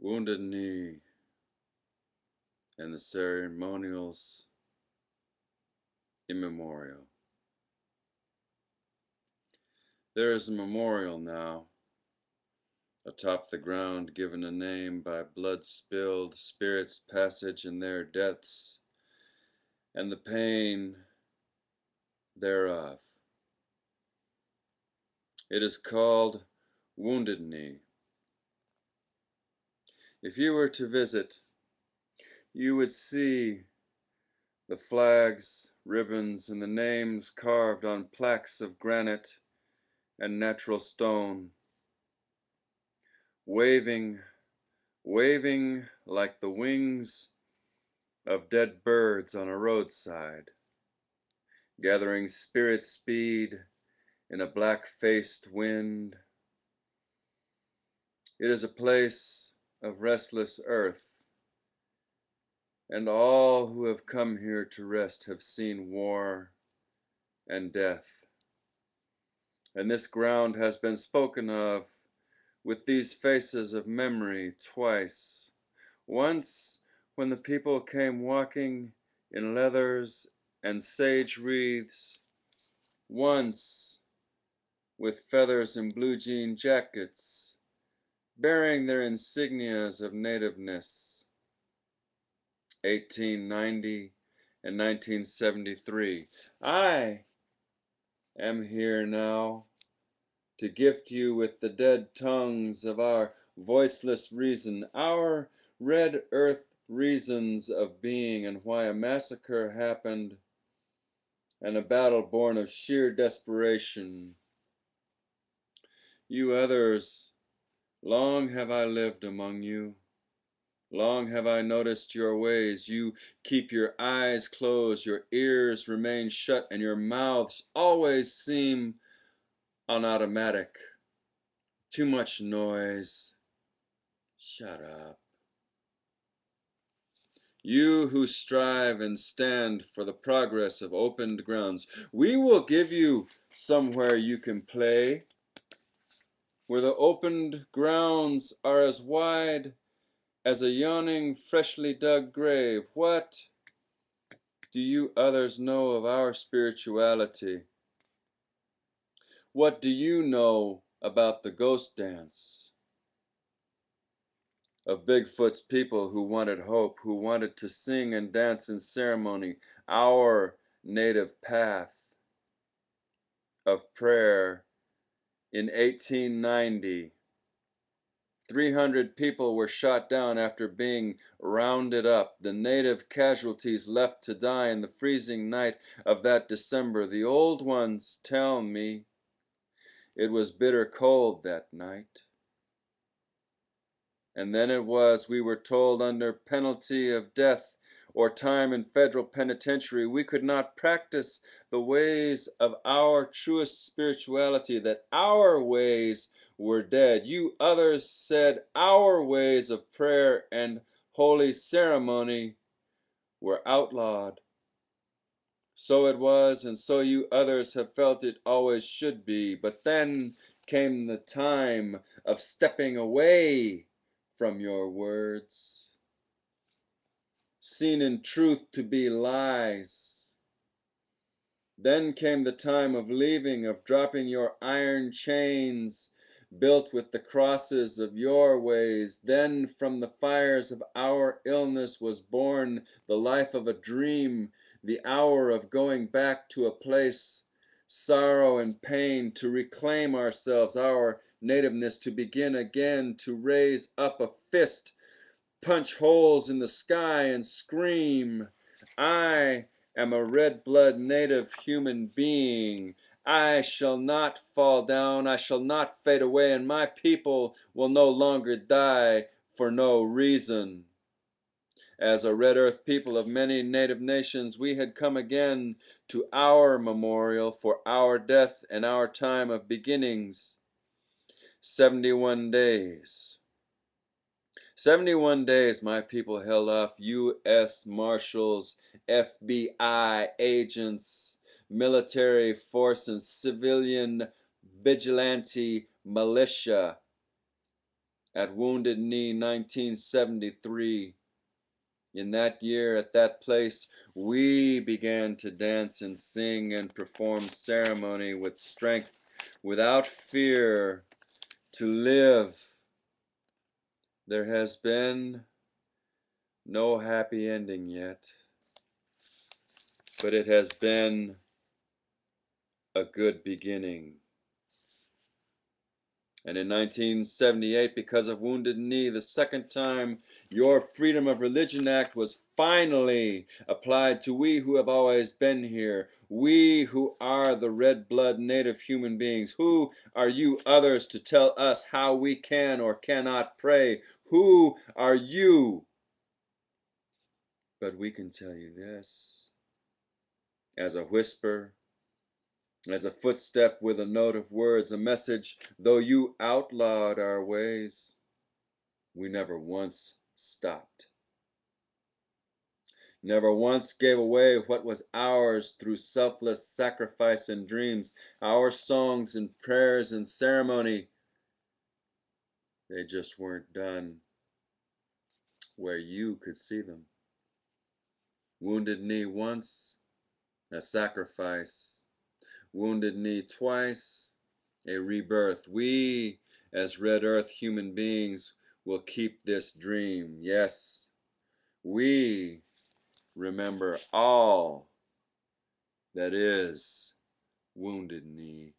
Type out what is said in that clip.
Wounded Knee and the ceremonials immemorial. There is a memorial now, atop the ground, given a name by blood-spilled spirits' passage in their deaths, and the pain thereof. It is called Wounded Knee. If you were to visit, you would see the flags, ribbons, and the names carved on plaques of granite and natural stone, waving like the wings of dead birds on a roadside, gathering spirit speed in a black-faced wind. It is a place of restless earth, and all who have come here to rest have seen war and death. And this ground has been spoken of with these faces of memory twice. Once, when the people came walking in leathers and sage wreaths. Once, with feathers and blue jean jackets, bearing their insignias of nativeness. 1890 and 1973. I am here now to gift you with the dead tongues of our voiceless reason, our red earth reasons of being, and why a massacre happened and a battle born of sheer desperation. You others, long have I lived among you. Long have I noticed your ways. You keep your eyes closed, your ears remain shut, and your mouths always seem on automatic. Too much noise. Shut up. You who strive and stand for the progress of opened grounds, we will give you somewhere you can play, where the opened grounds are as wide as a yawning, freshly dug grave. What do you others know of our spirituality? What do you know about the ghost dance of Bigfoot's people who wanted hope, who wanted to sing and dance in ceremony, our native path of prayer in 1890? 300 people were shot down after being rounded up, the native casualties left to die in the freezing night of that December. The old ones tell me it was bitter cold that night. And then it was, we were told, under penalty of death or time in federal penitentiary, we could not practice the ways of our truest spirituality, that our ways were dead. You others said our ways of prayer and holy ceremony were outlawed. So it was, and so you others have felt it always should be. But then came the time of stepping away from your words, seen in truth to be lies. Then came the time of leaving, of dropping your iron chains, built with the crosses of your ways. Then from the fires of our illness was born the life of a dream, the hour of going back to a place, sorrow and pain, to reclaim ourselves, our nativeness, to begin again, to raise up a fist, punch holes in the sky and scream, I am a red blood native human being. I shall not fall down, I shall not fade away, and my people will no longer die for no reason. As a red earth people of many native nations, we had come again to our memorial for our death and our time of beginnings. 71 days. 71 days my people held off U.S. Marshals, FBI agents, military force, and civilian vigilante militia. at Wounded Knee 1973. In that year, at that place, we began to dance and sing and perform ceremony with strength, without fear, to live. There has been no happy ending yet, but it has been a good beginning. And in 1978, because of Wounded Knee, the second time your Freedom of Religion Act was finally applied to we who have always been here, we who are the red blood native human beings. Who are you others to tell us how we can or cannot pray? Who are you? But we can tell you this, as a whisper, as a footstep with a note of words, a message, though you outlawed our ways, we never once stopped. Never once gave away what was ours through selfless sacrifice and dreams, our songs and prayers and ceremony. They just weren't done where you could see them. Wounded Knee once, a sacrifice. Wounded Knee twice, a rebirth. We, as Red Earth human beings, will keep this dream. Yes, we remember all that is Wounded Knee.